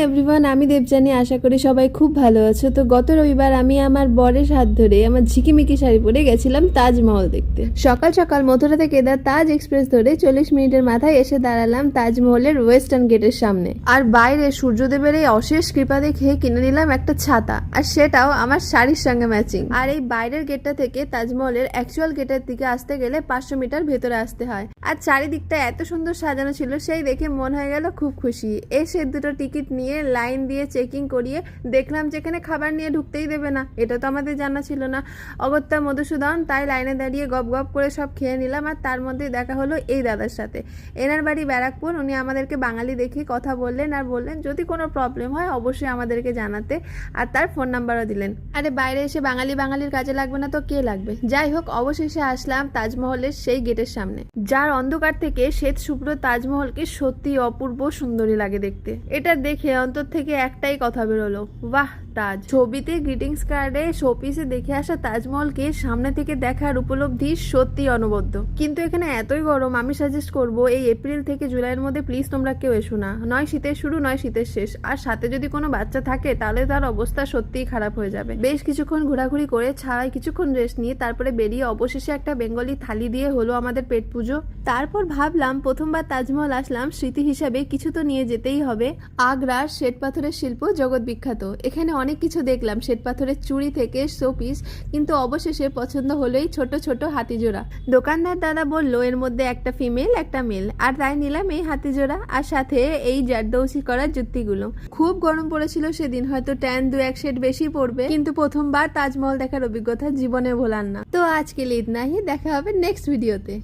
Everyone, আমি দেবযানী। আশা করি সবাই খুব ভালো আছো। তো গত রবিবার আমি আমার বরের হাত ধরে আমার ঝিকিমিকি শাড়ি পরে গেছিলাম তাজমহল দেখতে। সকাল সকাল মথুরা থেকে তাজ এক্সপ্রেস ধরে 40 মিনিটের মাথায় এসে দাঁড়ালাম তাজমহলের ওয়েস্টার্ন গেটের সামনে। আর বাইরে সূর্যদেবের এই অশেষ কৃপা দেখে কিনে নিলাম একটা ছাতা, আর সেটাও আমার শাড়ির সঙ্গে ম্যাচিং। আর এই বাইরের গেটটা থেকে তাজমহলের অ্যাকচুয়াল গেটের দিকে আসতে গেলে 500 মিটার ভেতরে আসতে হয়। আর চারিদিকটা এত সুন্দর সাজানো ছিল, সেই দেখে মন হয়ে গেল খুব খুশি। এসে দুটো টিকিট নিয়ে লাইন দিয়ে চেকিং করিয়ে দেখলাম যেখানে খাবার নিয়ে ঢুকতেই দেবে না। এটা তো আমাদের জানা ছিল না। অগত্যা মধুসূদন, তাই লাইনে দাঁড়িয়ে গপ গপ করে সব খেয়ে নিলাম। আর তার মধ্যে দেখা হলো এই দাদার সাথে। এনার বাড়ি ব্যারাকপুর। উনি আমাদেরকে বাঙালি দেখে কথা বললেন আর বললেন যদি কোনো প্রবলেম হয় অবশ্যই আমাদেরকে জানাতে, আর তার ফোন নাম্বারও দিলেন। আরে বাইরে এসে বাঙালির কাজে লাগবে না তো কে লাগবে। যাই হোক, অবশেষে আসলাম তাজমহলের সেই গেটের সামনে, যার অন্ধকার থেকে শ্বেত শুভ্র তাজমহলকে সত্যি অপূর্ব সুন্দরী লাগে দেখতে। এটা দেখে অন্তর থেকে একটাই কথা বেরোলো, বাহ তাজ। ছবিতে গ্রিটিংস কার্ডে শোপিসে দেখে আসা তাজমহলকে সামনে থেকে দেখার উপলব্ধি সত্যি অনবদ্য। কিন্তু এখানে এতই গরম, আমি সাজেস্ট করবো এই এপ্রিল থেকে জুলাইয়ের মধ্যে প্লিজ তোমরা কেউ এসো না। নয় শীতের শুরু নয় শীতের শেষ, আর সাথে যদি কোনো বাচ্চা থাকে তাহলে তার অবস্থা সত্যিই খারাপ হয়ে যাবে। বেশ কিছুক্ষণ ঘোরাঘুরি করে ছাড়াই কিছুক্ষণ রেস্ট নিয়ে তারপরে বেরিয়ে অবশেষে একটা বেঙ্গলি থালি দিয়ে হলো আমাদের পেট পুজো। তারপর ভাবলাম প্রথমবার তাজমহল আসলাম, স্মৃতি হিসাবে কিছু তো নিয়ে যেতেই হবে। আগ্রার শ্বেত পাথরের শিল্প জগৎ বিখ্যাত। এখানে অনেক কিছু দেখলাম, শ্বেত পাথরের চুড়ি থেকে শোপিস, কিন্তু অবশেষে পছন্দ হলোই ছোট ছোট হাতিজোড়া। দোকানদার দাদা বলল এর মধ্যে একটা ফিমেল একটা মেল, আর তাই নিলাম এই হাতিজোড়া, আর সাথে এই জারদৌসি করার জুতিগুলো। খুব গরম পড়েছিল সেদিন, হয়তো ট্যান 2-1 শেড বেশি পড়বে, কিন্তু প্রথমবার তাজমহল দেখার অভিজ্ঞতা জীবনে ভোলার না। তো আজকে ইতনা হি, দেখা হবে নেক্সট ভিডিওতে।